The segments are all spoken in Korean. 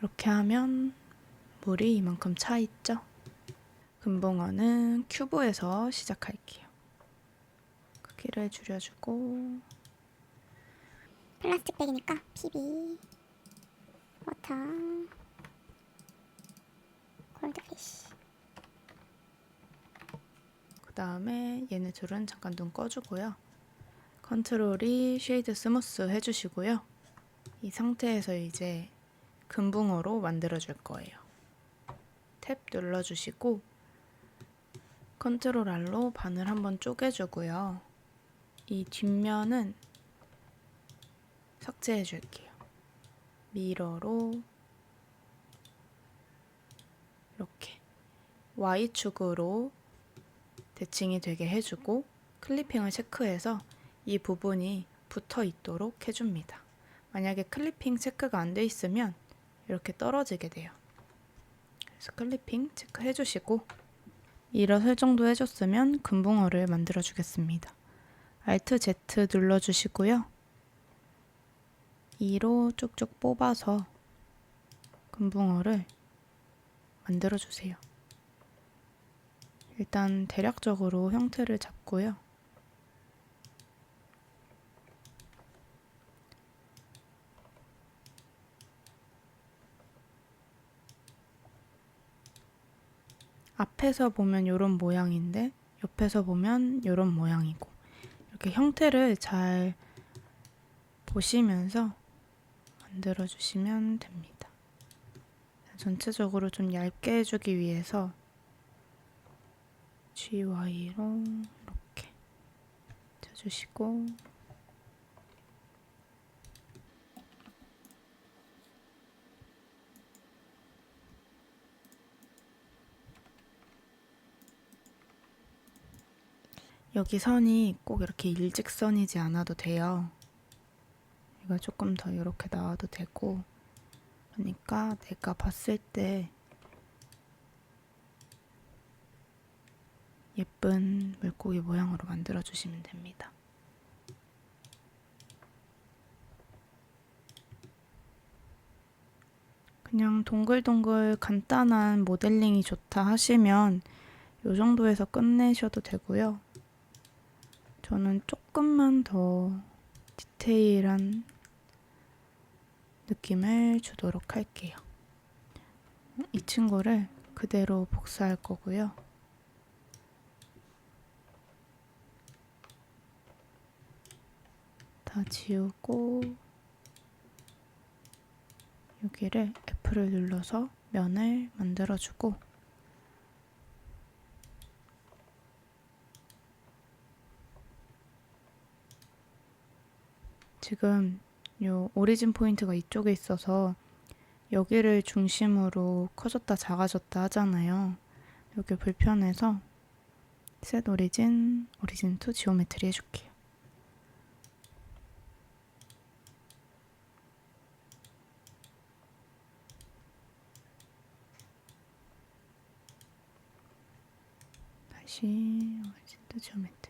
이렇게 하면 물이 이만큼 차 있죠? 금붕어는 큐브에서 시작할게요. 크기를 줄여주고 플라스틱 백이니까 PB, 워터, 골드피쉬. 그 다음에 얘네 둘은 잠깐 눈 꺼주고요. 컨트롤이 쉐이드 스무스 해주시고요. 이 상태에서 이제 금붕어로 만들어줄 거예요. 탭 눌러주시고 컨트롤 R로 반을 한번 쪼개주고요. 이 뒷면은 삭제해줄게요. 미러로 이렇게 Y축으로 대칭이 되게 해주고 클리핑을 체크해서 이 부분이 붙어 있도록 해줍니다. 만약에 클리핑 체크가 안 돼 있으면 이렇게 떨어지게 돼요. 그래서 클리핑 체크해 주시고 미러 설정도 해줬으면 금붕어를 만들어 주겠습니다. Alt Z 눌러주시고요. 2로 쭉쭉 뽑아서 금붕어를 만들어 주세요. 일단 대략적으로 형태를 잡고요. 앞에서 보면 이런 모양인데 옆에서 보면 이런 모양이고 이렇게 형태를 잘 보시면서 만들어 주시면 됩니다. 전체적으로 좀 얇게 해주기 위해서 GY로 이렇게 쳐주시고 여기 선이 꼭 이렇게 일직선이지 않아도 돼요. 이거 조금 더 이렇게 나와도 되고 그러니까 내가 봤을 때 예쁜 물고기 모양으로 만들어 주시면 됩니다. 그냥 동글동글 간단한 모델링이 좋다 하시면 이 정도에서 끝내셔도 되고요. 저는 조금만 더 디테일한 느낌을 주도록 할게요. 이 친구를 그대로 복사할 거고요. 다 지우고 여기를 F를 눌러서 면을 만들어주고 지금 요 오리진 포인트가 이쪽에 있어서 여기를 중심으로 커졌다 작아졌다 하잖아요. 여기 불편해서 셋 오리진, 오리진 투 지오메트리 해줄게요. 다시 오리진 투 지오메트리.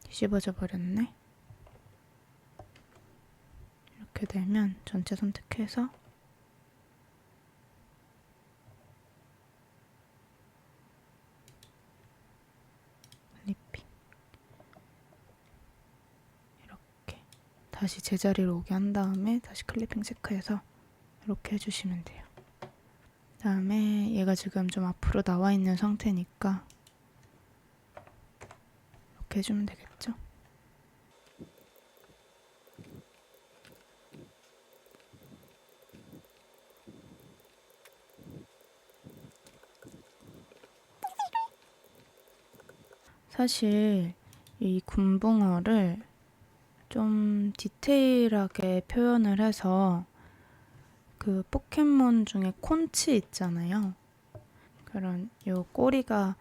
뒤집어져 버렸네. 이렇게 되면 전체 선택해서 클리핑 이렇게 다시 제자리로 오게 한 다음에 다시 클리핑 체크해서 이렇게 해주시면 돼요. 그다음에 얘가 지금 좀 앞으로 나와 있는 상태니까 이렇게 해주면 되겠죠? 사실 이 금붕어를 좀 디테일하게 표현을 해서 그 포켓몬 중에 콘치 있잖아요. 그런 요 꼬리가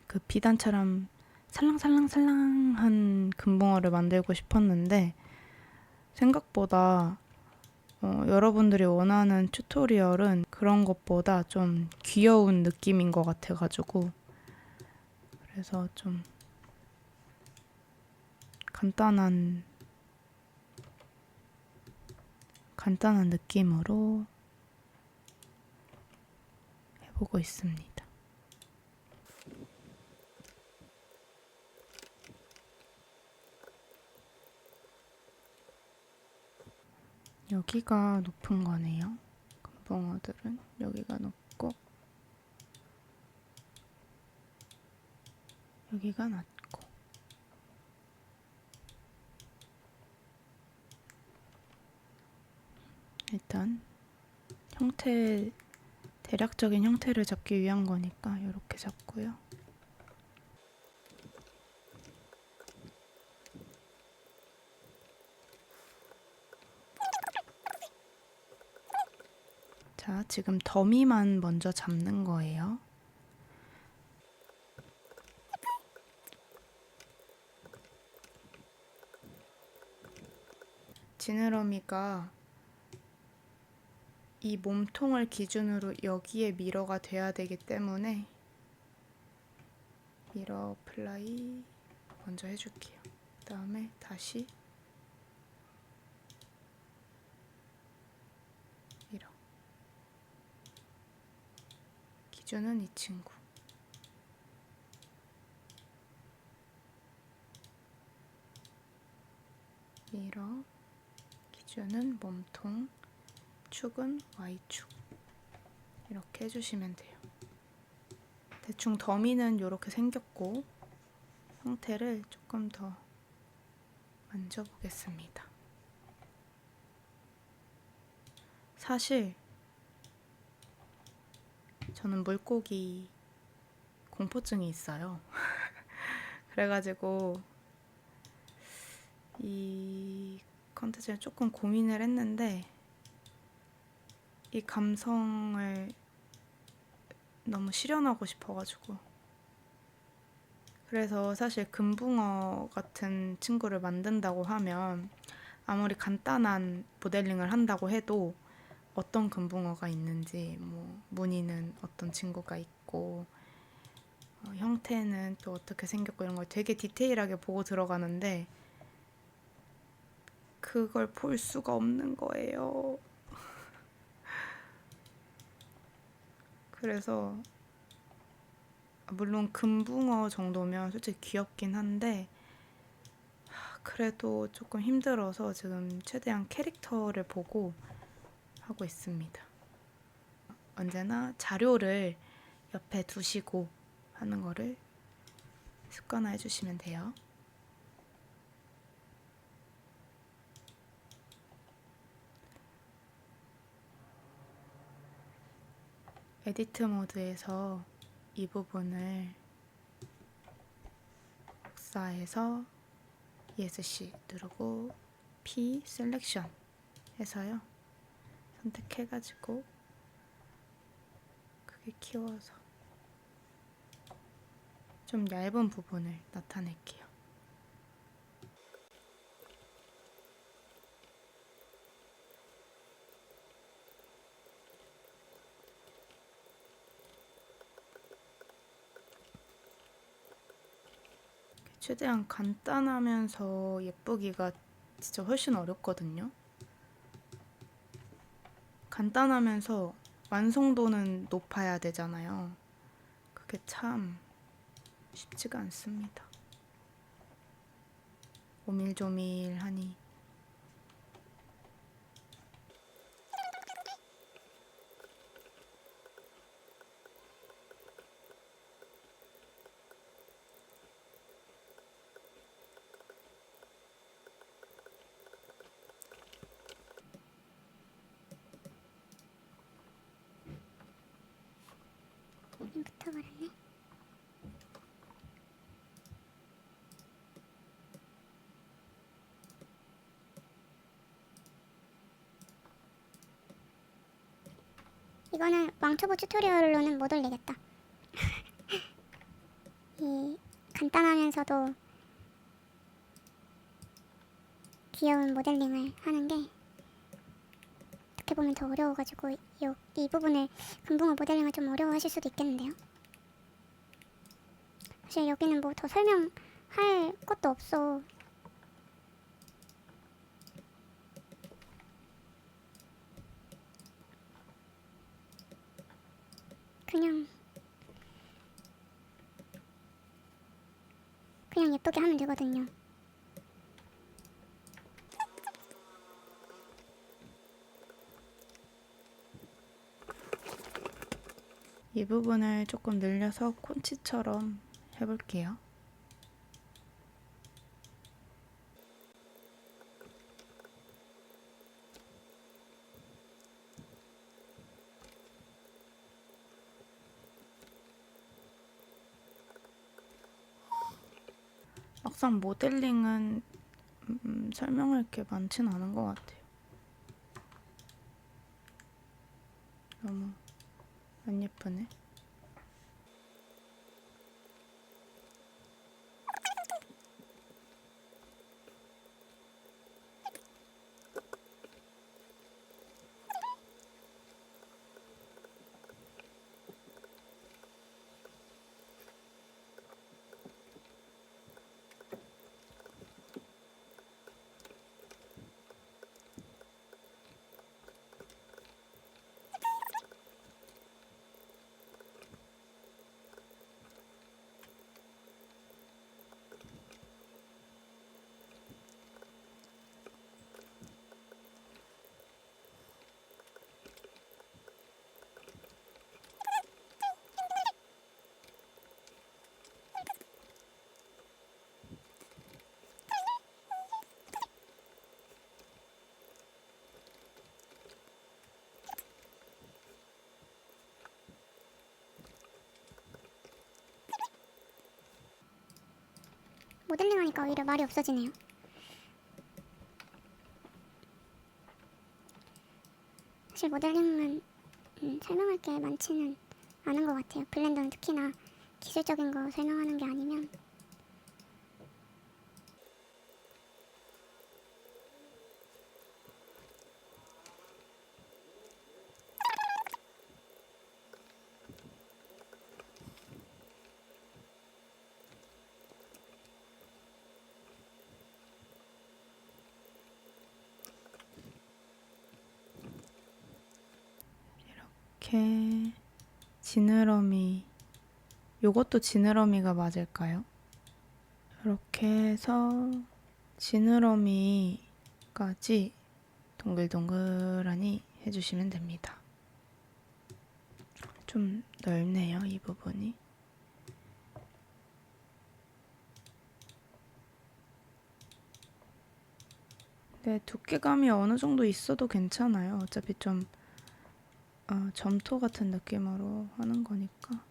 그 비단처럼 살랑살랑살랑한 금붕어를 만들고 싶었는데 생각보다 여러분들이 원하는 튜토리얼은 그런 것보다 좀 귀여운 느낌인 것 같아가지고 그래서 좀 간단한 느낌으로 해보고 있습니다. 여기가 높은 거네요. 금붕어들은 여기가 높고 여기가 낮고. 일단 대략적인 형태를 잡기 위한 거니까 이렇게 잡고요. 자, 지금 더미만 먼저 잡는 거예요. 지느러미가 이 몸통을 기준으로 여기에 미러가 돼야 되기 때문에 미러 플라이 먼저 해줄게요. 그 다음에 다시 미러. 기준은 이 친구. 미러. 기준은 몸통. 축은 Y축. 이렇게 해주시면 돼요. 대충 더미는 이렇게 생겼고 형태를 조금 더 만져보겠습니다. 사실 저는 물고기 공포증이 있어요. 그래가지고 이 컨텐츠를 조금 고민을 했는데 이 감성을 너무 실현하고 싶어가지고, 그래서 사실 금붕어 같은 친구를 만든다고 하면 아무리 간단한 모델링을 한다고 해도 어떤 금붕어가 있는지, 뭐 무늬는 어떤 친구가 있고 형태는 또 어떻게 생겼고 이런 걸 되게 디테일하게 보고 들어가는데 그걸 볼 수가 없는 거예요. 그래서 물론 금붕어 정도면 솔직히 귀엽긴 한데 그래도 조금 힘들어서 지금 최대한 캐릭터를 보고 하고 있습니다. 언제나 자료를 옆에 두시고 하는 거를 습관화해 주시면 돼요. 에디트 모드에서 이 부분을 복사해서 ESC 누르고 P 셀렉션 해서요. 선택해가지고 크게 키워서 좀 얇은 부분을 나타낼게요. 최대한 간단하면서 예쁘기가 진짜 훨씬 어렵거든요. 간단하면서 완성도는 높아야 되잖아요. 그게 참 쉽지가 않습니다. 오밀조밀하니. 붙어버렸네. 이거는 왕초보 튜토리얼로는 못 올리겠다. 이 간단하면서도 귀여운 모델링을 하는 게 어떻게 보면 더 어려워가지고 이 부분을 금붕어 모델링을 좀 어려워하실 수도 있겠는데요. 사실 여기는 뭐 더 설명할 것도 없어. 그냥 예쁘게 하면 되거든요. 이 부분을 조금 늘려서 콘치처럼 해볼게요. 막상 모델링은 설명할 게 많진 않은 것 같아요. 너무 안 예쁘네. 모델링 하니까 오히려 말이 없어지네요. 사실 모델링은 설명할 게 많지는 않은 것 같아요. 블렌더는 특히나 기술적인 거 설명하는 게 아니면. 이렇게 지느러미, 요것도 지느러미가 맞을까요? 이렇게 해서 지느러미까지 동글동글하니 해주시면 됩니다. 좀 넓네요, 이 부분이. 네, 두께감이 어느 정도 있어도 괜찮아요. 어차피 좀 점토 같은 느낌으로 하는 거니까.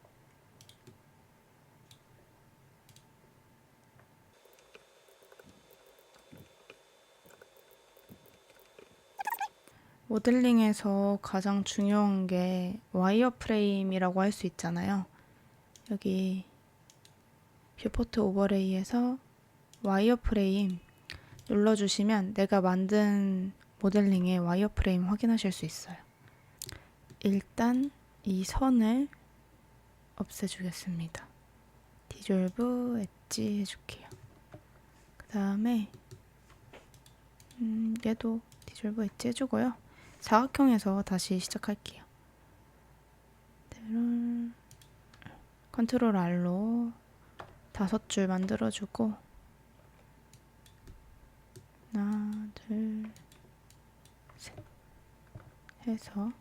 모델링에서 가장 중요한 게 와이어 프레임이라고 할 수 있잖아요. 여기 뷰포트 오버레이에서 와이어 프레임 눌러주시면 내가 만든 모델링의 와이어 프레임 확인하실 수 있어요. 일단 이 선을 없애주겠습니다. 디졸브 엣지 해줄게요. 그 다음에 얘도 디졸브 엣지 해주고요. 사각형에서 다시 시작할게요. 컨트롤 R로 5줄 만들어주고 하나, 둘, 셋 해서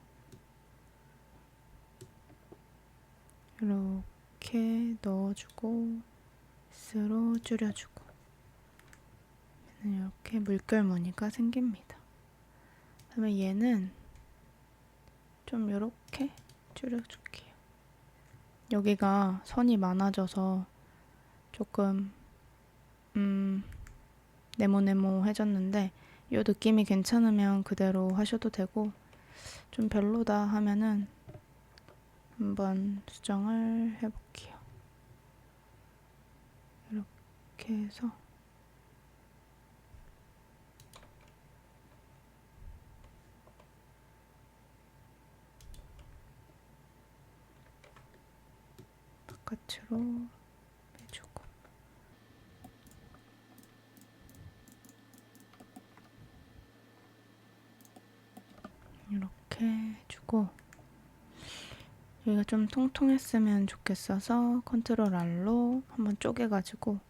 이렇게 넣어주고 S로 줄여주고 이렇게 물결 무늬가 생깁니다. 그다음에 얘는 좀 이렇게 줄여줄게요. 여기가 선이 많아져서 조금 네모네모해졌는데 이 느낌이 괜찮으면 그대로 하셔도 되고 좀 별로다 하면은 한번 수정을 해볼게요. 이렇게 해서 바깥으로 빼주고 이렇게 해주고 여기가 좀 통통했으면 좋겠어서 컨트롤 R로 한번 쪼개가지고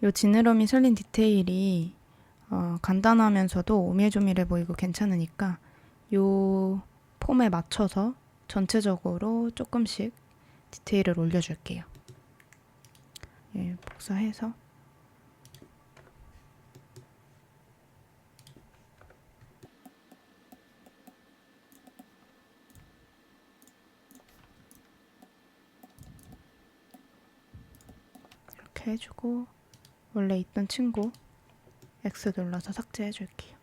요 지느러미 설린 디테일이 간단하면서도 오밀조밀해 보이고 괜찮으니까 요 폼에 맞춰서 전체적으로 조금씩 디테일을 올려줄게요. 예, 복사해서 이렇게 해주고 원래 있던 친구 X 눌러서 삭제해줄게요.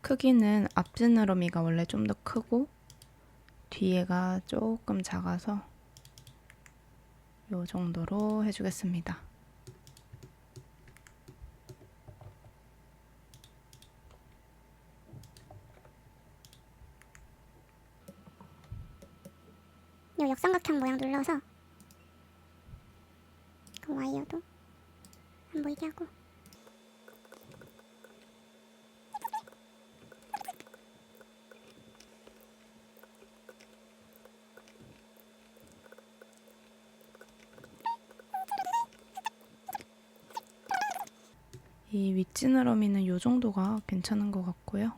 크기는 앞 지느러미가 원래 좀 더 크고 뒤에가 조금 작아서 요 정도로 해주겠습니다. 이 역삼각형 모양 눌러서 그 와이어도 안 보이게 하고 이 윗지느러미는 요 정도가 괜찮은 것 같고요.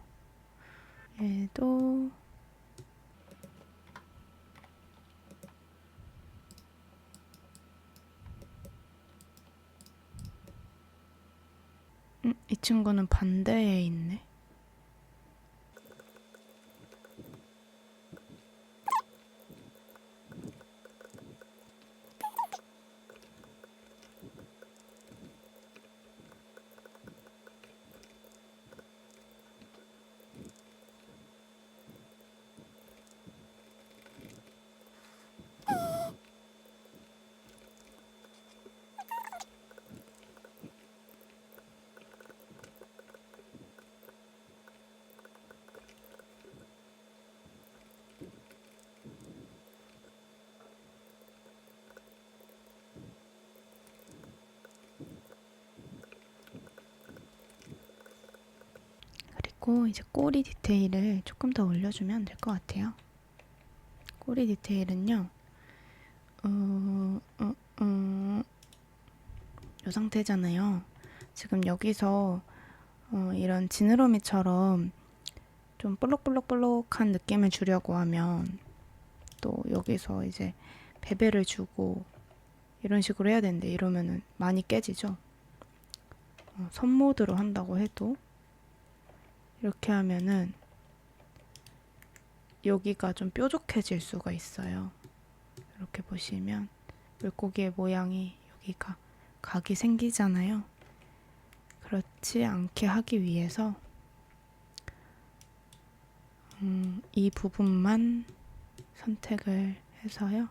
얘도 이 친구는 반대에 있네. 그리고 이제 꼬리 디테일을 조금 더 올려주면 될 것 같아요. 꼬리 디테일은요. 이 상태잖아요. 지금 여기서 이런 지느러미처럼 좀 볼록볼록볼록한 느낌을 주려고 하면 또 여기서 이제 베벨을 주고 이런 식으로 해야 되는데 이러면은 많이 깨지죠. 선 모드로 한다고 해도 이렇게 하면은 여기가 좀 뾰족해질 수가 있어요. 이렇게 보시면 물고기의 모양이 여기가 각이 생기잖아요. 그렇지 않게 하기 위해서 이 부분만 선택을 해서요.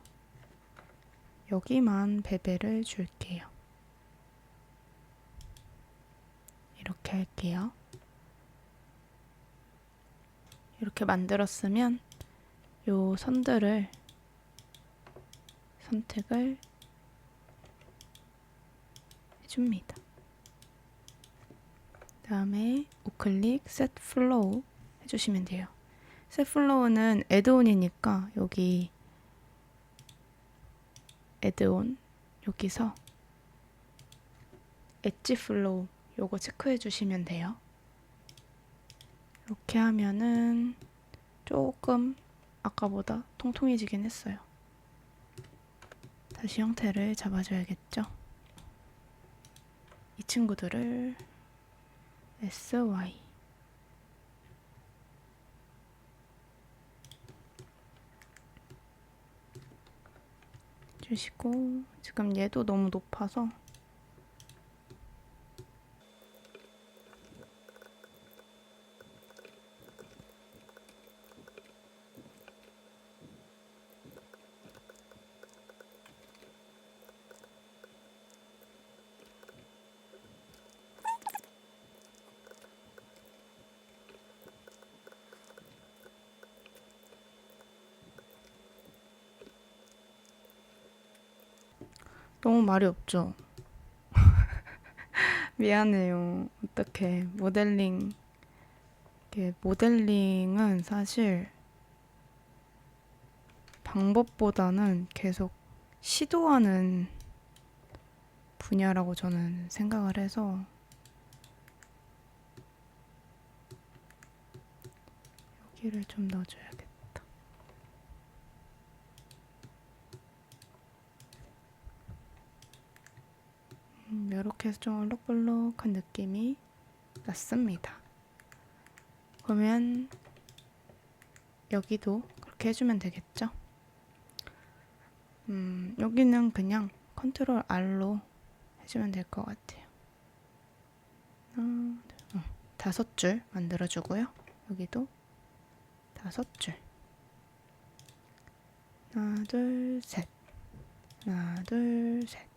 여기만 베벨을 줄게요. 이렇게 할게요. 이렇게 만들었으면 요 선들을 선택을 해줍니다. 다음에 우클릭 셋 플로우 해주시면 돼요. 셋 플로우는 애드온이니까 여기 애드온 여기서 엣지 플로우 요거 체크해 주시면 돼요. 이렇게 하면은 조금 아까보다 통통해지긴 했어요. 다시 형태를 잡아줘야겠죠. 이 친구들을 SY 주시고 지금 얘도 너무 높아서 너무 말이 없죠? 미안해요. 어떡해. 모델링은 사실 방법보다는 계속 시도하는 분야라고 저는 생각을 해서 여기를 좀 넣어줘야겠다. 이렇게 해서 좀 얼룩덜룩한 느낌이 났습니다. 그러면 여기도 그렇게 해주면 되겠죠? 여기는 그냥 컨트롤 R로 해주면 될 것 같아요. 5줄 만들어주고요. 여기도 5줄. 하나, 둘, 셋. 하나, 둘, 셋.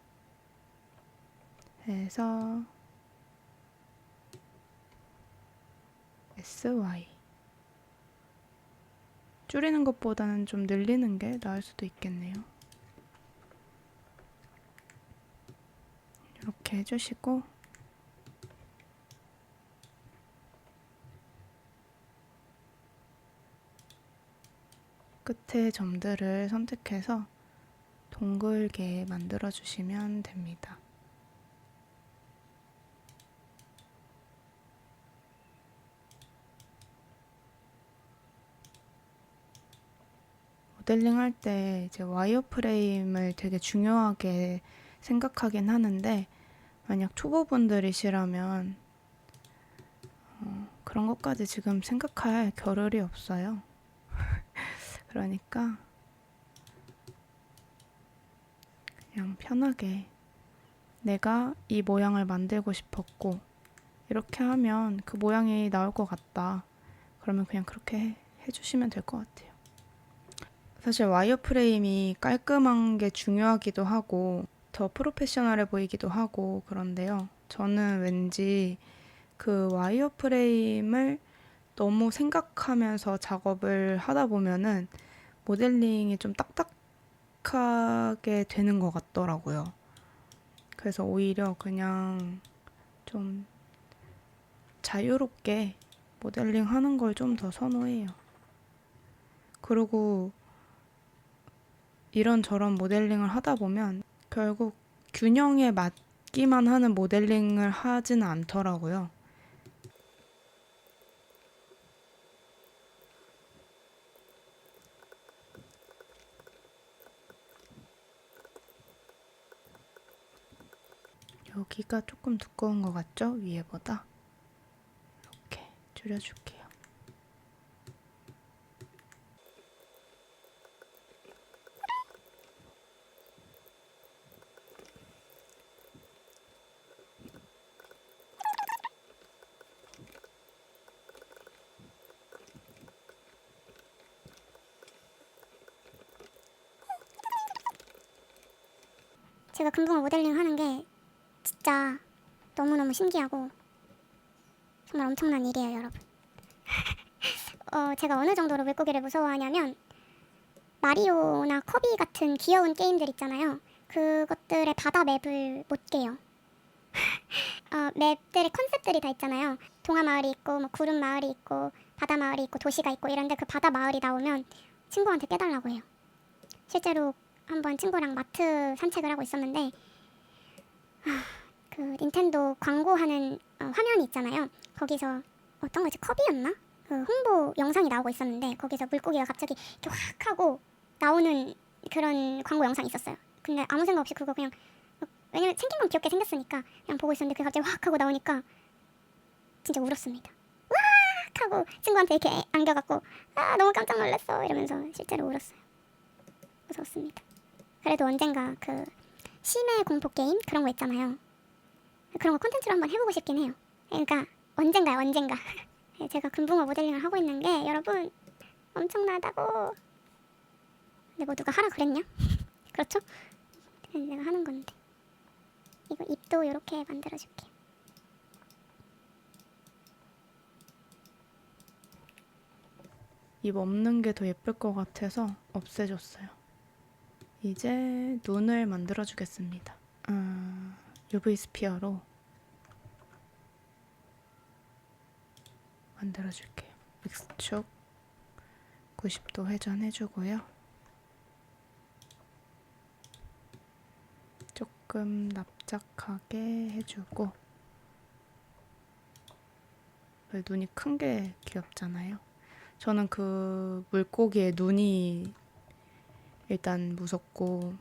해서 SY. 줄이는 것보다는 좀 늘리는 게 나을 수도 있겠네요. 이렇게 해주시고 끝에 점들을 선택해서 동글게 만들어주시면 됩니다. 모델링 할 때 이제 와이어프레임을 되게 중요하게 생각하긴 하는데 만약 초보분들이시라면 그런 것까지 지금 생각할 겨를이 없어요. 그러니까 그냥 편하게 내가 이 모양을 만들고 싶었고 이렇게 하면 그 모양이 나올 것 같다. 그러면 그냥 그렇게 해주시면 될 것 같아요. 사실 와이어프레임이 깔끔한 게 중요하기도 하고 더 프로페셔널해 보이기도 하고 그런데요. 저는 왠지 그 와이어프레임을 너무 생각하면서 작업을 하다 보면은 모델링이 좀 딱딱하게 되는 것 같더라고요. 그래서 오히려 그냥 좀 자유롭게 모델링 하는 걸 좀 더 선호해요. 그리고 이런저런 모델링을 하다 보면 결국 균형에 맞기만 하는 모델링을 하지는 않더라고요. 여기가 조금 두꺼운 것 같죠? 위에보다. 이렇게 줄여줄게요. 제가 금붕어 모델링 하는 게 진짜 너무너무 신기하고 정말 엄청난 일이에요, 여러분. 제가 어느 정도로 물고기를 무서워하냐면 마리오나 커비 같은 귀여운 게임들 있잖아요. 그것들의 바다 맵을 못 깨요. 맵들의 컨셉들이 다 있잖아요. 동화 마을이 있고 뭐 구름 마을이 있고 바다 마을이 있고 도시가 있고 이런데 그 바다 마을이 나오면 친구한테 깨달라고 해요. 실제로 한번 친구랑 마트 산책을 하고 있었는데 그 닌텐도 광고하는 화면이 있잖아요. 거기서 어떤 거지? 컵이었나? 그 홍보 영상이 나오고 있었는데 거기서 물고기가 갑자기 이렇게 확 하고 나오는 그런 광고 영상이 있었어요. 근데 아무 생각 없이 그거 그냥 왜냐면 생긴 건 귀엽게 생겼으니까 그냥 보고 있었는데 그게 갑자기 확 하고 나오니까 진짜 울었습니다. 확 하고 친구한테 이렇게 안겨갖고 아 너무 깜짝 놀랐어 이러면서 실제로 울었어요. 무서웠습니다. 그래도 언젠가 그 심해 공포 게임 그런 거 있잖아요. 그런 거 콘텐츠로 한번 해보고 싶긴 해요. 그러니까 언젠가요, 언젠가. 제가 금붕어 모델링을 하고 있는 게 여러분 엄청나다고. 근데 뭐 누가 하라 그랬냐? 그렇죠? 내가 하는 건데. 이거 입도 이렇게 만들어줄게. 입 없는 게 더 예쁠 것 같아서 없애줬어요. 이제 눈을 만들어 주겠습니다. UV 스피어로 만들어 줄게요. X축 90도 회전해 주고요. 조금 납작하게 해주고, 눈이 큰 게 귀엽잖아요. 저는 그 물고기의 눈이 일단 무섭고,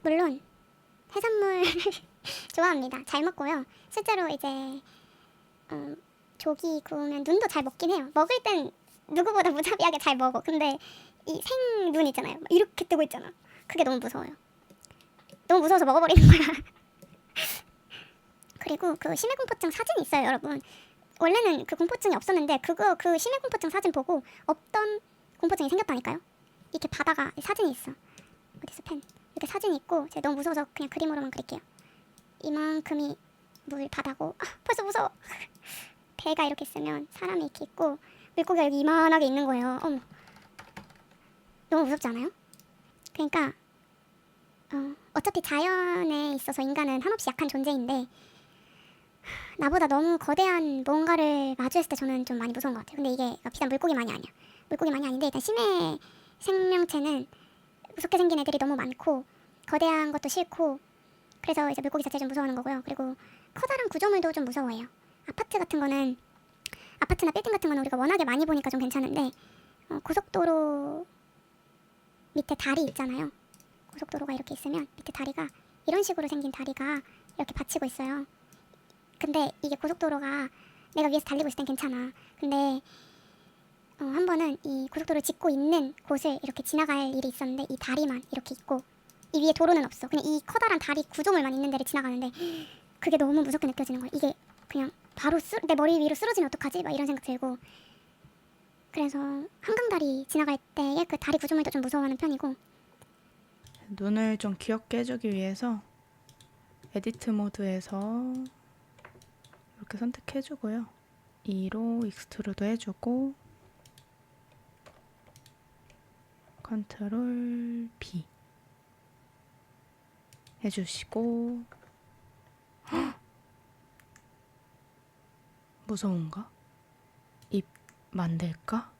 물론 해산물 좋아합니다. 잘 먹고요. 실제로 이제 조기 구우면 눈도 잘 먹긴 해요. 먹을 땐 누구보다 무자비하게 잘 먹어. 근데 이 생눈 있잖아요. 막 이렇게 뜨고 있잖아. 그게 너무 무서워요. 너무 무서워서 먹어버리는 거야. 그리고 그 심해공포증 사진이 있어요, 여러분. 원래는 그 공포증이 없었는데 그 심해공포증 사진 보고 없던 공포증이 생겼다니까요. 이렇게 바다가 사진이 있어. 어디서 펜 이렇게 사진이 있고 제가 너무 무서워서 그냥 그림으로만 그릴게요. 이만큼이 물 바다고 벌써 무서워. 배가 이렇게 있으면 사람이 이렇게 있고 물고기가 여기 이만하게 있는 거예요. 어머, 너무 무섭지 않아요? 그러니까 어차피 자연에 있어서 인간은 한없이 약한 존재인데 나보다 너무 거대한 뭔가를 마주했을 때 저는 좀 많이 무서운 것 같아요. 근데 이게 비단 물고기만이 아니야. 물고기만이 아닌데 일단 심해 생명체는 무섭게 생긴 애들이 너무 많고 거대한 것도 싫고 그래서 이제 물고기 자체 좀 무서워하는 거고요. 그리고 커다란 구조물도 좀 무서워해요. 아파트 같은 거는 아파트나 빌딩 같은 거는 우리가 워낙에 많이 보니까 좀 괜찮은데 고속도로 밑에 다리 있잖아요. 고속도로가 이렇게 있으면 밑에 다리가 이런 식으로 생긴 다리가 이렇게 받치고 있어요. 근데 이게 고속도로가 내가 위에서 달리고 있을 땐 괜찮아. 근데 한 번은 이 고속도로를 짓고 있는 곳을 이렇게 지나갈 일이 있었는데 이 다리만 이렇게 있고 이 위에 도로는 없어. 그냥 이 커다란 다리 구조물만 있는 데를 지나가는데 그게 너무 무섭게 느껴지는 거야. 이게 그냥 바로 내 머리 위로 쓰러지면 어떡하지? 막 이런 생각 들고 그래서 한강다리 지나갈 때의 그 다리 구조물도 좀 무서워하는 편이고 눈을 좀 귀엽게 해주기 위해서 에디트 모드에서 이렇게 선택해주고요. 2로 익스트루드 해주고 컨트롤 B 해주시고 무서운가? 입 만들까?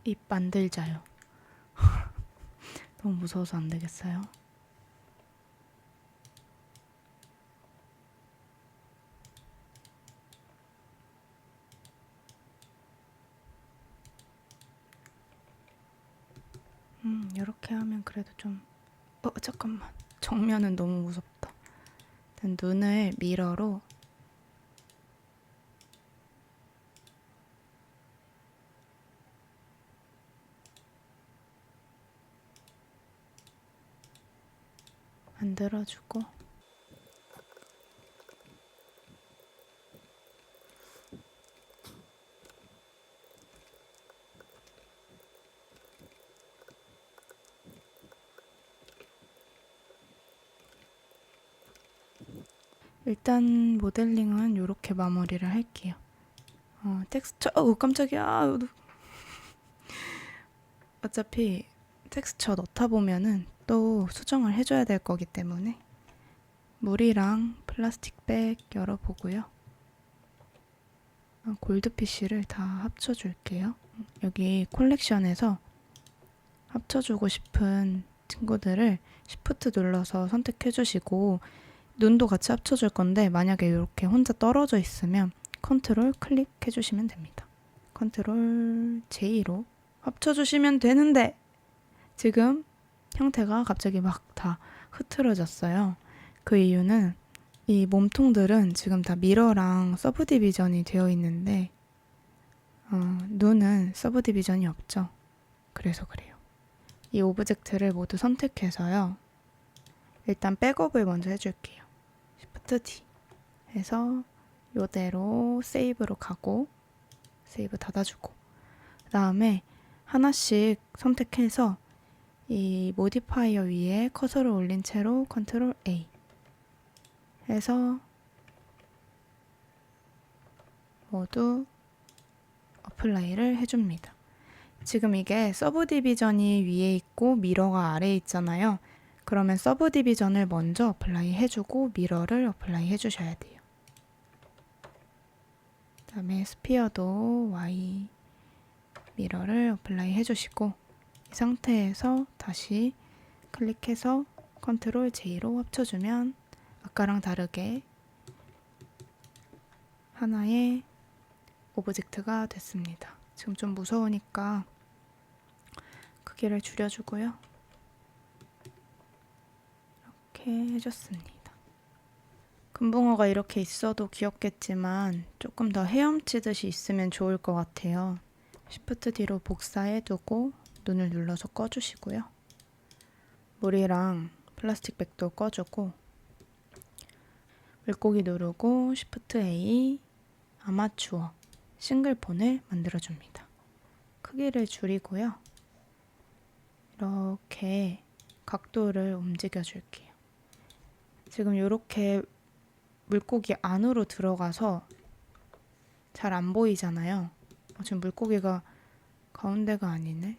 입 만들자요. 너무 무서워서 안 되겠어요. 이렇게 하면 그래도 좀 잠깐만. 정면은 너무 무섭다. 일단 눈을 미러로 만들어주고 일단 모델링은 이렇게 마무리를 할게요. 텍스처 깜짝이야. 어차피 텍스처 넣다 보면은 또 수정을 해줘야 될 거기 때문에 물이랑 플라스틱 백 열어보고요. 골드피쉬를 다 합쳐줄게요. 여기 콜렉션에서 합쳐주고 싶은 친구들을 Shift 눌러서 선택해주시고 눈도 같이 합쳐줄 건데 만약에 이렇게 혼자 떨어져 있으면 컨트롤 클릭해주시면 됩니다. 컨트롤 J로 합쳐주시면 되는데 지금 형태가 갑자기 막 다 흐트러졌어요. 그 이유는 이 몸통들은 지금 다 미러랑 서브 디비전이 되어 있는데 눈은 서브 디비전이 없죠. 그래서 그래요. 이 오브젝트를 모두 선택해서요. 일단 백업을 먼저 해줄게요. Shift D 해서 이대로 세이브로 가고 세이브 닫아주고 그 다음에 하나씩 선택해서 이 모디파이어 위에 커서를 올린 채로 컨트롤 A 해서 모두 어플라이를 해줍니다. 지금 이게 서브 디비전이 위에 있고 미러가 아래에 있잖아요. 그러면 서브 디비전을 먼저 어플라이 해주고 미러를 어플라이 해주셔야 돼요. 그 다음에 스피어도 Y 미러를 어플라이 해주시고 이 상태에서 다시 클릭해서 컨트롤 J로 합쳐주면 아까랑 다르게 하나의 오브젝트가 됐습니다. 지금 좀 무서우니까 크기를 줄여주고요. 이렇게 해줬습니다. 금붕어가 이렇게 있어도 귀엽겠지만 조금 더 헤엄치듯이 있으면 좋을 것 같아요. Shift D로 복사해두고 눈을 눌러서 꺼주시고요. 물이랑 플라스틱 백도 꺼주고 물고기 누르고 Shift A 아마추어 싱글폰을 만들어줍니다. 크기를 줄이고요. 이렇게 각도를 움직여줄게요. 지금 이렇게 물고기 안으로 들어가서 잘 안 보이잖아요. 지금 물고기가 가운데가 아니네.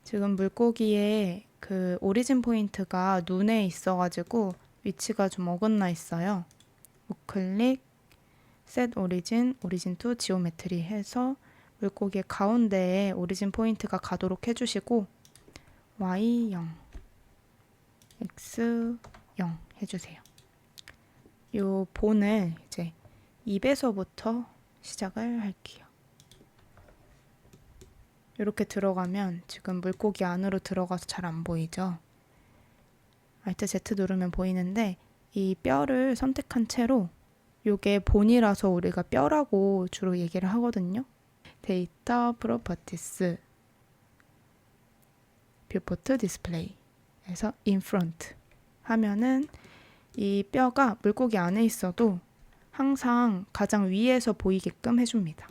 지금 물고기의 그 오리진 포인트가 눈에 있어가지고 위치가 좀 어긋나 있어요. 우클릭, Set Origin, Origin to Geometry 해서 물고기의 가운데에 오리진 포인트가 가도록 해주시고 Y 0, X 0 해주세요. 요 본을 이제 입에서부터 시작을 할게요. 이렇게 들어가면 지금 물고기 안으로 들어가서 잘 안 보이죠? Alt Z 누르면 보이는데 이 뼈를 선택한 채로 요게 본이라서 우리가 뼈라고 주로 얘기를 하거든요. 데이터 프로퍼티스 뷰포트 디스플레이 에서 인프런트 하면은 이 뼈가 물고기 안에 있어도 항상 가장 위에서 보이게끔 해줍니다.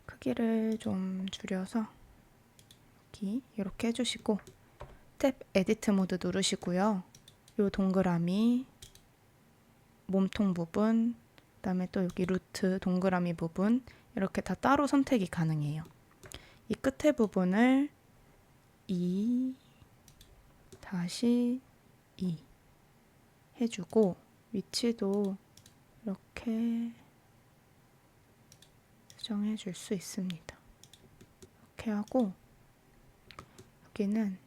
크기를 좀 줄여서 여기 이렇게 해주시고 탭 에디트 모드 누르시고요. 요 동그라미 몸통 부분 그다음에 또 여기 루트 동그라미 부분 이렇게 다 따로 선택이 가능해요. 이 끝에 부분을 2 다시 2 해주고 위치도 이렇게 수정해 줄 수 있습니다. 이렇게 하고 여기는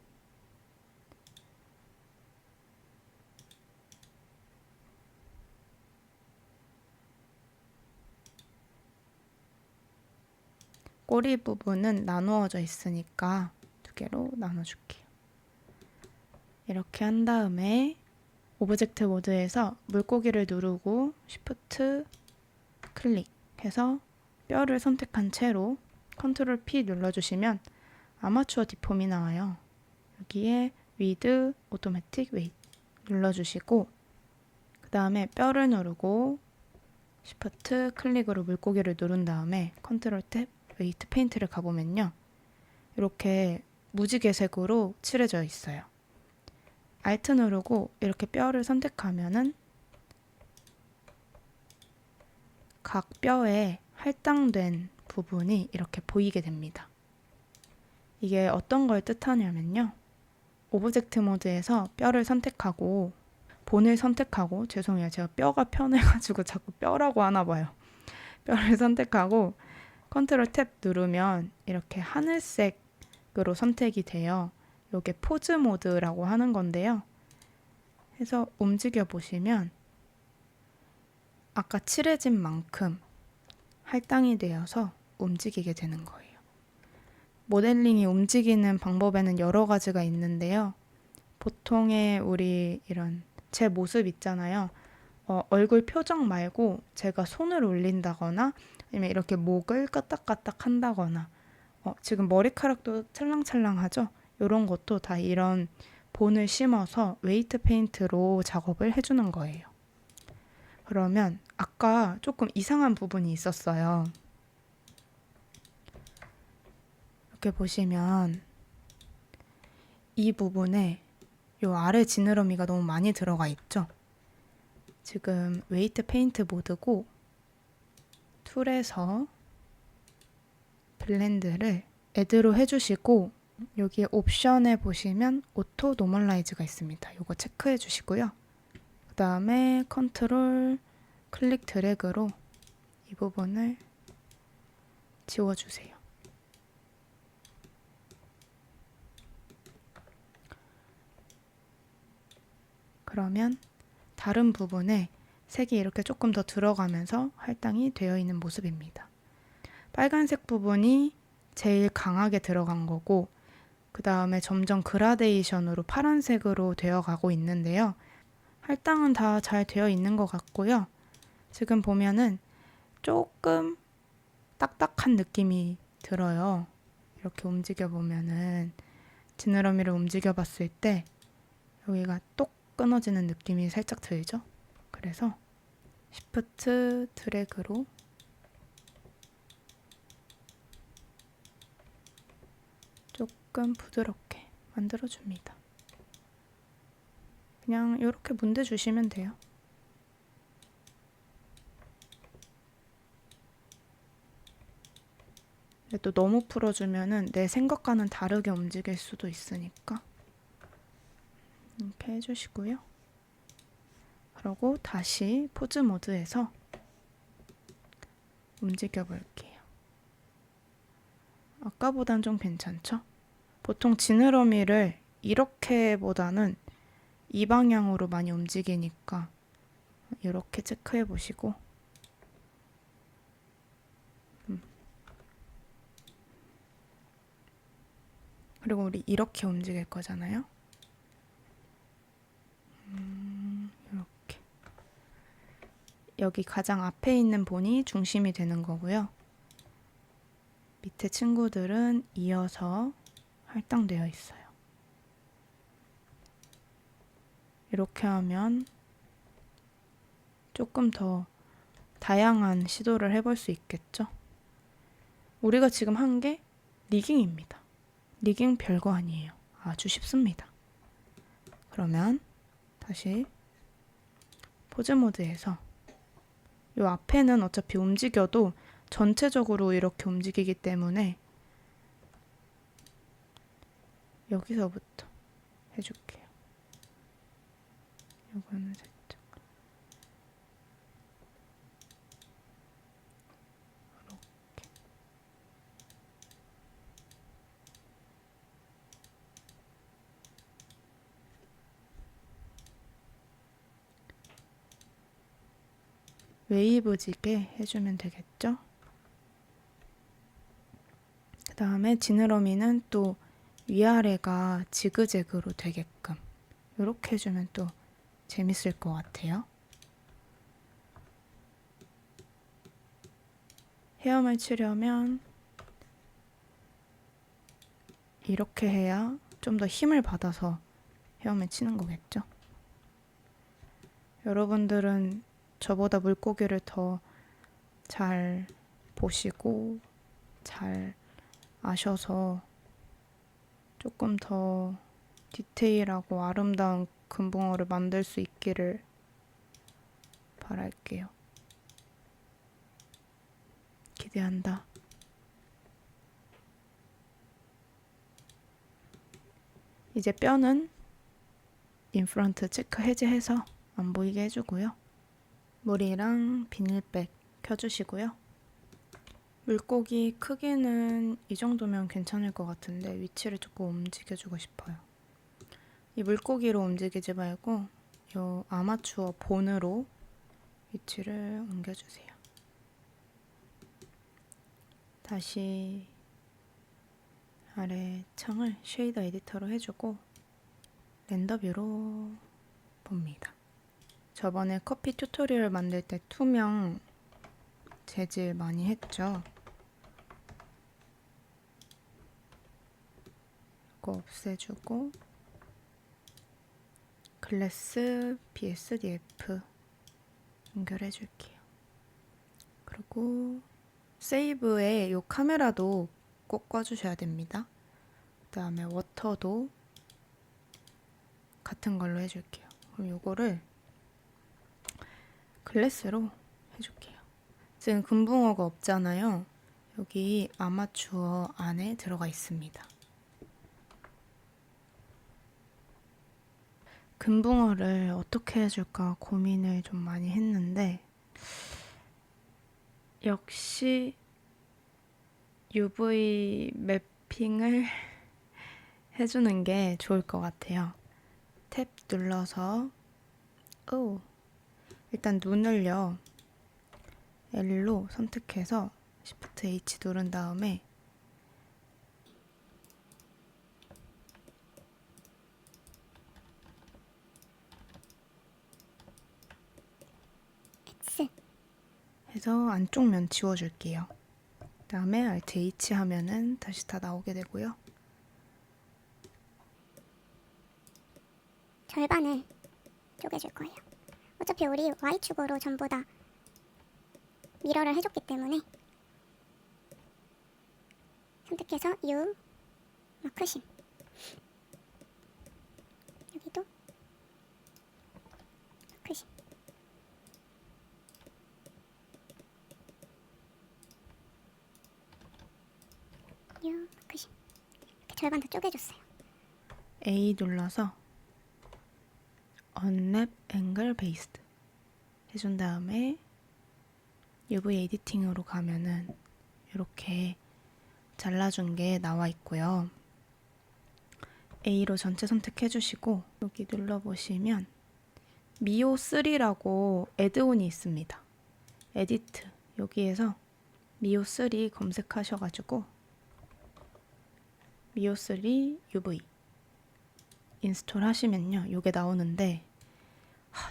꼬리 부분은 나누어져 있으니까 두 개로 나눠줄게요. 이렇게 한 다음에 오브젝트 모드에서 물고기를 누르고 Shift 클릭해서 뼈를 선택한 채로 컨트롤 P 눌러주시면 아마추어 디폼이 나와요. 여기에 With Automatic Weight 눌러주시고 그 다음에 뼈를 누르고 Shift 클릭으로 물고기를 누른 다음에 컨트롤 탭 웨이트 페인트를 가보면요. 이렇게 무지개색으로 칠해져 있어요. Alt 누르고 이렇게 뼈를 선택하면은 각 뼈에 할당된 부분이 이렇게 보이게 됩니다. 이게 어떤 걸 뜻하냐면요. 오브젝트 모드에서 뼈를 선택하고 본을 선택하고 죄송해요. 제가 뼈가 편해가지고 자꾸 뼈라고 하나 봐요. 뼈를 선택하고 컨트롤 탭 누르면 이렇게 하늘색으로 선택이 돼요. 이게 포즈 모드라고 하는 건데요. 해서 움직여 보시면 아까 칠해진 만큼 할당이 되어서 움직이게 되는 거예요. 모델링이 움직이는 방법에는 여러 가지가 있는데요. 보통의 우리 이런 제 모습 있잖아요. 얼굴 표정 말고 제가 손을 올린다거나 아니면 이렇게 목을 까딱까딱 한다거나 지금 머리카락도 찰랑찰랑하죠? 이런 것도 다 이런 본을 심어서 웨이트 페인트로 작업을 해주는 거예요. 그러면 아까 조금 이상한 부분이 있었어요. 이렇게 보시면 이 부분에 요 아래 지느러미가 너무 많이 들어가 있죠. 지금 웨이트 페인트 모드고 툴에서 블렌드를 애드로 해주시고 여기 옵션에 보시면 오토 노멀라이즈가 있습니다. 이거 체크해 주시고요. 그 다음에 컨트롤 클릭 드래그로 이 부분을 지워주세요. 그러면 다른 부분에 색이 이렇게 조금 더 들어가면서 할당이 되어 있는 모습입니다. 빨간색 부분이 제일 강하게 들어간 거고 그 다음에 점점 그라데이션으로 파란색으로 되어 가고 있는데요. 할당은 다 잘 되어 있는 것 같고요. 지금 보면은 조금 딱딱한 느낌이 들어요. 이렇게 움직여 보면은 지느러미를 움직여 봤을 때 여기가 똑 끊어지는 느낌이 살짝 들죠? 그래서 시프트 드래그로 조금 부드럽게 만들어줍니다. 그냥 이렇게 문대주시면 돼요. 근데 또 너무 풀어주면은 내 생각과는 다르게 움직일 수도 있으니까 이렇게 해주시고요. 그리고 다시 포즈 모드에서 움직여 볼게요. 아까보단 좀 괜찮죠? 보통 지느러미를 이렇게보다는 이 방향으로 많이 움직이니까 이렇게 체크해 보시고 그리고 우리 이렇게 움직일 거잖아요. 이렇게 여기 가장 앞에 있는 본이 중심이 되는 거고요. 밑에 친구들은 이어서 할당되어 있어요. 이렇게 하면 조금 더 다양한 시도를 해볼 수 있겠죠? 우리가 지금 한 게 리깅입니다. 리깅 별거 아니에요. 아주 쉽습니다. 그러면 다시 포즈 모드에서 이 앞에는 어차피 움직여도 전체적으로 이렇게 움직이기 때문에 여기서부터 해줄게요. 이거는 살짝 이렇게 웨이브지게 해주면 되겠죠? 그 다음에 지느러미는 또 위아래가 지그재그로 되게끔 이렇게 해주면 또 재밌을 것 같아요. 헤엄을 치려면 이렇게 해야 좀 더 힘을 받아서 헤엄을 치는 거겠죠? 여러분들은 저보다 물고기를 더 잘 보시고 잘 아셔서 조금 더 디테일하고 아름다운 금붕어를 만들 수 있기를 바랄게요. 기대한다. 이제 뼈는 인프런트 체크 해제해서 안 보이게 해주고요. 물이랑 비닐백 켜주시고요. 물고기 크기는 이 정도면 괜찮을 것 같은데 위치를 조금 움직여주고 싶어요. 이 물고기로 움직이지 말고 이 아마추어 본으로 위치를 옮겨주세요. 다시 아래 창을 쉐이더 에디터로 해주고 렌더 뷰로 봅니다. 저번에 커피 튜토리얼 만들 때 투명 재질 많이 했죠. 이거 없애주고 글래스 BSDF 연결해 줄게요. 그리고 세이브에 이 카메라도 꼭 꺼주셔야 됩니다. 그 다음에 워터도 같은 걸로 해줄게요. 그럼 이거를 글래스로 해줄게요. 지금 금붕어가 없잖아요. 여기 아마추어 안에 들어가 있습니다. 금붕어를 어떻게 해줄까 고민을 좀 많이 했는데 역시 UV 매핑을 해주는 게 좋을 것 같아요. 탭 눌러서 일단 눈을요 L로 선택해서 Shift H 누른 다음에 X. 해서 안쪽 면 지워줄게요. 그 다음에 Alt H 하면은 다시 다 나오게 되고요. 절반을 쪼개줄 거예요. 어차피 우리 Y축으로 전부 다 미러를 해줬기 때문에 선택해서 U 마크심, 여기도 마크심, U 마크심. 이렇게 절반 다 쪼개줬어요. A 눌러서 Unwrap Angle Based 해준 다음에 UV 에디팅으로 가면은 이렇게 잘라준 게 나와 있고요. A로 전체 선택해 주시고 여기 눌러보시면 미오 3라고 애드온이 있습니다. 에디트 여기에서 미오 3 검색하셔가지고 미오 3 UV 인스톨 하시면요 이게 나오는데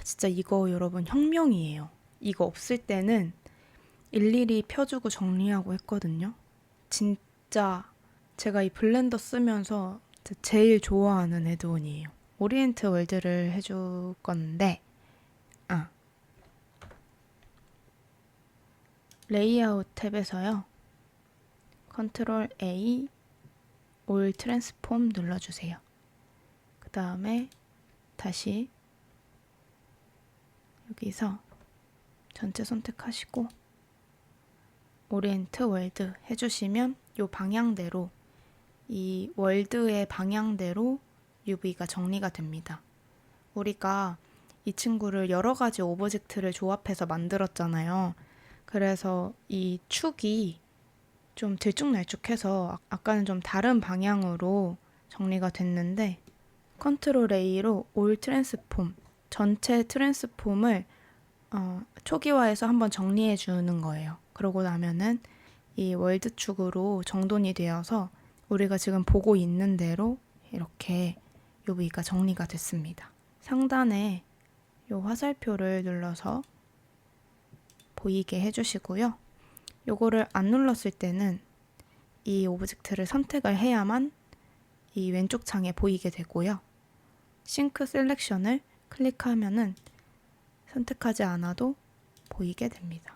진짜 이거 여러분 혁명이에요. 이거 없을 때는 일일이 펴주고 정리하고 했거든요. 진짜 제가 이 블렌더 쓰면서 제일 좋아하는 애드온이에요. 오리엔트 월드를 해줄 건데 레이아웃 탭에서요. 컨트롤 A 올 트랜스폼 눌러주세요. 그 다음에 다시 여기서 전체 선택하시고 오리엔트 월드 해주시면 이 방향대로 이 월드의 방향대로 UV가 정리가 됩니다. 우리가 이 친구를 여러 가지 오브젝트를 조합해서 만들었잖아요. 그래서 이 축이 좀 들쭉날쭉해서 아까는 좀 다른 방향으로 정리가 됐는데 컨트롤 A로 올 트랜스폼 전체 트랜스폼을 초기화해서 한번 정리해 주는 거예요. 그러고 나면은 이 월드 축으로 정돈이 되어서 우리가 지금 보고 있는 대로 이렇게 UV가 정리가 됐습니다. 상단에 이 화살표를 눌러서 보이게 해주시고요. 요거를 안 눌렀을 때는 이 오브젝트를 선택을 해야만 이 왼쪽 창에 보이게 되고요. 싱크 셀렉션을 클릭하면은 선택하지 않아도 보이게 됩니다.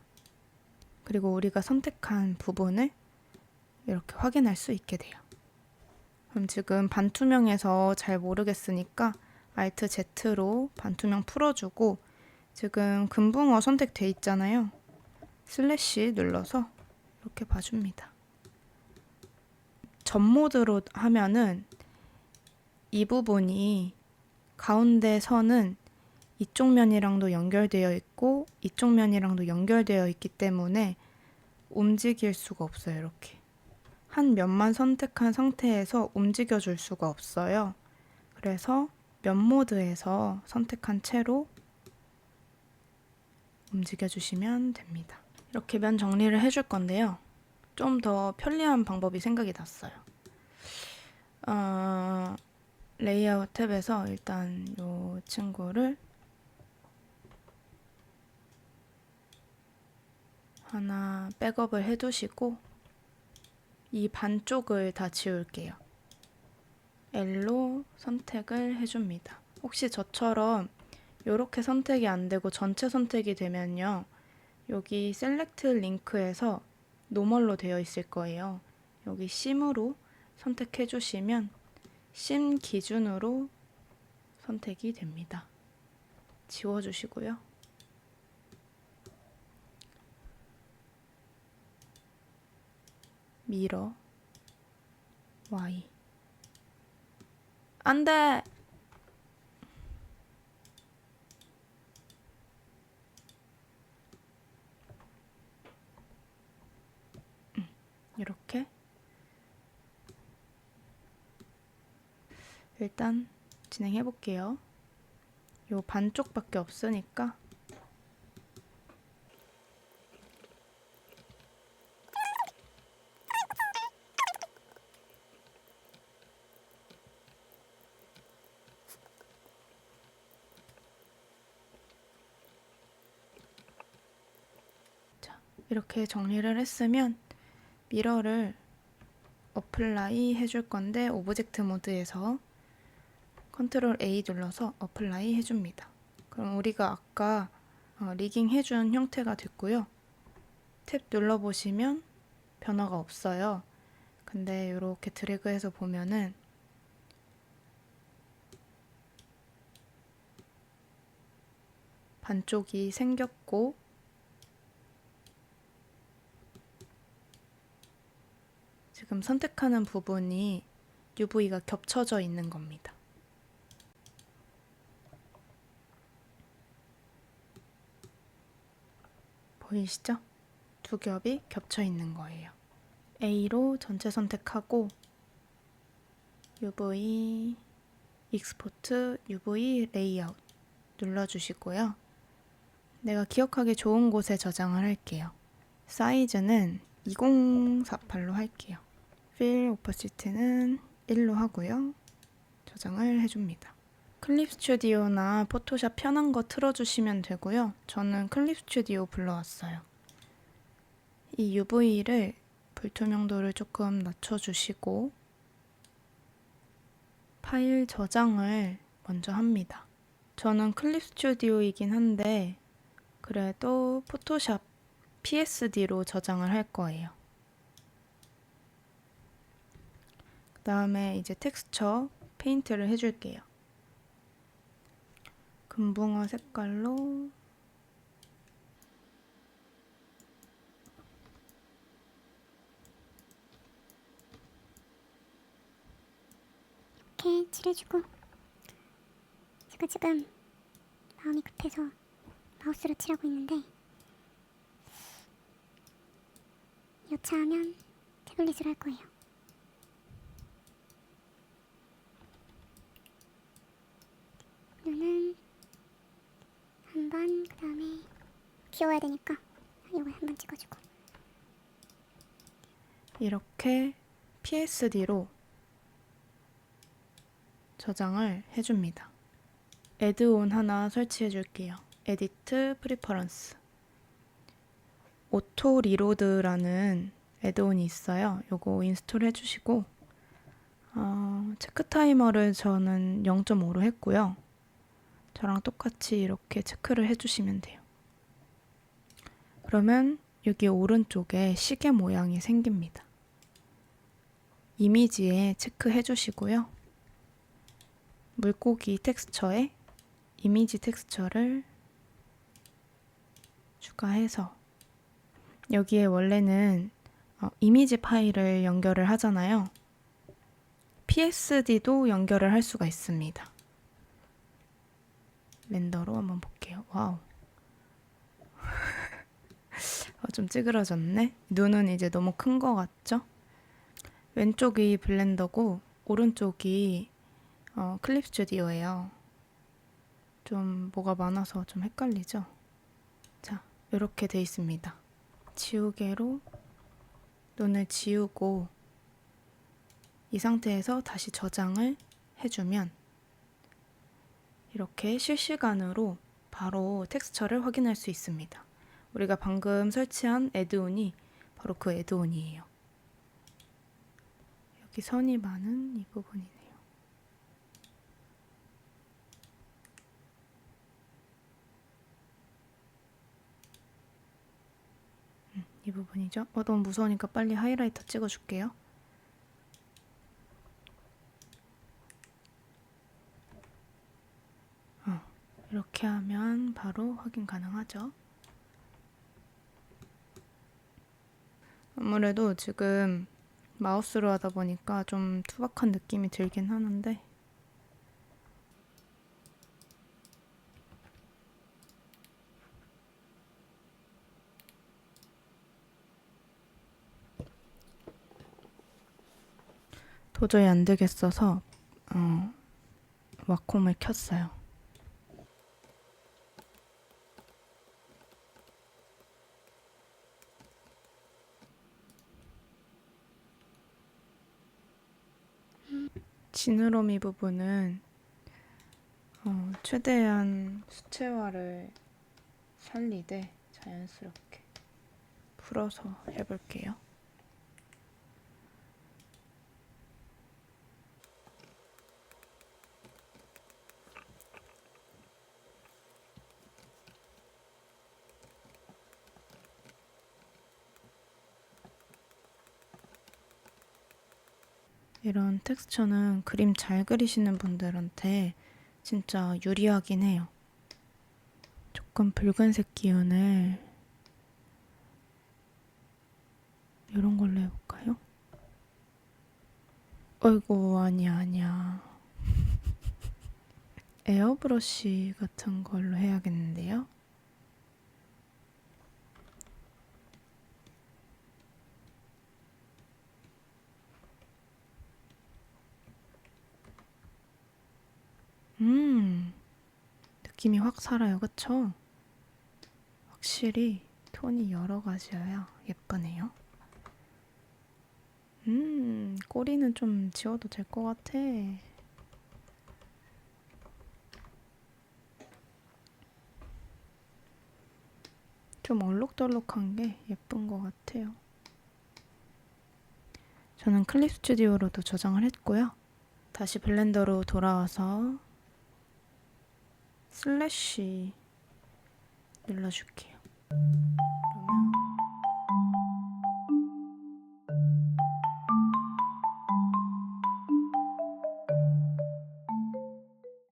그리고 우리가 선택한 부분을 이렇게 확인할 수 있게 돼요. 그럼 지금 반투명해서 잘 모르겠으니까 Alt Z로 반투명 풀어주고 지금 금붕어 선택돼 있잖아요. 슬래시 눌러서 이렇게 봐줍니다. 전 모드로 하면은 이 부분이 가운데 선은 이쪽 면이랑도 연결되어 있고 이쪽 면이랑도 연결되어 있기 때문에 움직일 수가 없어요. 이렇게 한 면만 선택한 상태에서 움직여 줄 수가 없어요. 그래서 면 모드에서 선택한 채로 움직여 주시면 됩니다. 이렇게 면 정리를 해줄 건데요. 좀 더 편리한 방법이 생각이 났어요. 레이아웃 탭에서 일단 이 친구를 하나 백업을 해두시고 이 반쪽을 다 지울게요. L로 선택을 해줍니다. 혹시 저처럼 이렇게 선택이 안 되고 전체 선택이 되면요. 여기 셀렉트 링크에서 노멀로 되어 있을 거예요. 여기 심으로 선택해 주시면 심 기준으로 선택이 됩니다. 지워주시고요. 미러 Y 안 돼! 이렇게 일단 진행해 볼게요. 요 반쪽밖에 없으니까 자, 이렇게 정리를 했으면 미러를 어플라이 해줄 건데 오브젝트 모드에서 컨트롤 A 눌러서 어플라이 해줍니다. 그럼 우리가 아까 리깅 해준 형태가 됐고요. 탭 눌러보시면 변화가 없어요. 근데 이렇게 드래그해서 보면은 반쪽이 생겼고 지금 선택하는 부분이 UV가 겹쳐져 있는 겁니다. 보이시죠? 두 겹이 겹쳐 있는 거예요. A로 전체 선택하고 UV 익스포트 UV 레이아웃 눌러주시고요. 내가 기억하기 좋은 곳에 저장을 할게요. 사이즈는 2048로 할게요. 필 오퍼시티는 1로 하고요. 저장을 해줍니다. 클립 스튜디오나 포토샵 편한 거 틀어주시면 되고요. 저는 클립 스튜디오 불러왔어요. 이 UV를 불투명도를 조금 낮춰주시고 파일 저장을 먼저 합니다. 저는 클립 스튜디오이긴 한데 그래도 포토샵 PSD로 저장을 할 거예요. 그 다음에 이제 텍스처 페인트를 해줄게요. 금붕어 색깔로 이렇게 칠해주고 제가 지금 마음이 급해서 마우스로 칠하고 있는데 여차하면 태블릿으로 할 거예요. 눈은 한 번, 그 다음에 귀여워야 되니까 이걸 한 번 찍어주고 이렇게 PSD로 저장을 해줍니다. 애드온 하나 설치해 줄게요. 에디트 프리퍼런스 오토 리로드라는 애드온이 있어요. 요거 인스톨 해주시고 체크 타이머를 저는 0.5로 했고요. 저랑 똑같이 이렇게 체크를 해주시면 돼요. 그러면 여기 오른쪽에 시계 모양이 생깁니다. 이미지에 체크해 주시고요. 물고기 텍스처에 이미지 텍스처를 추가해서 여기에 원래는 이미지 파일을 연결을 하잖아요. PSD도 연결을 할 수가 있습니다. 렌더로 한번 볼게요. 와우. 좀 찌그러졌네. 눈은 이제 너무 큰 거 같죠? 왼쪽이 블렌더고 오른쪽이 클립 스튜디오예요. 좀 뭐가 많아서 좀 헷갈리죠? 자, 이렇게 돼 있습니다. 지우개로 눈을 지우고 이 상태에서 다시 저장을 해주면 이렇게 실시간으로 바로 텍스처를 확인할 수 있습니다. 우리가 방금 설치한 애드온이 바로 그 애드온이에요. 여기 선이 많은 이 부분이네요. 부분이죠. 너무 무서우니까 빨리 하이라이터 찍어줄게요. 이렇게 하면 바로 확인 가능하죠. 아무래도 지금 마우스로 하다 보니까 좀 투박한 느낌이 들긴 하는데 도저히 안 되겠어서 와콤을 켰어요. 지느러미 부분은 최대한 수채화를 살리되 자연스럽게 풀어서 해볼게요. 이런 텍스처는 그림 잘 그리시는 분들한테 진짜 유리하긴 해요. 조금 붉은색 기운을 이런 걸로 해볼까요? 어이구, 아니야. 에어브러쉬 같은 걸로 해야겠는데요? 느낌이 확 살아요, 그쵸? 확실히 톤이 여러 가지여야 예쁘네요. 꼬리는 좀 지워도 될 것 같아. 좀 얼룩덜룩한 게 예쁜 것 같아요. 저는 클립 스튜디오로도 저장을 했고요. 다시 블렌더로 돌아와서 슬래시 눌러줄게요.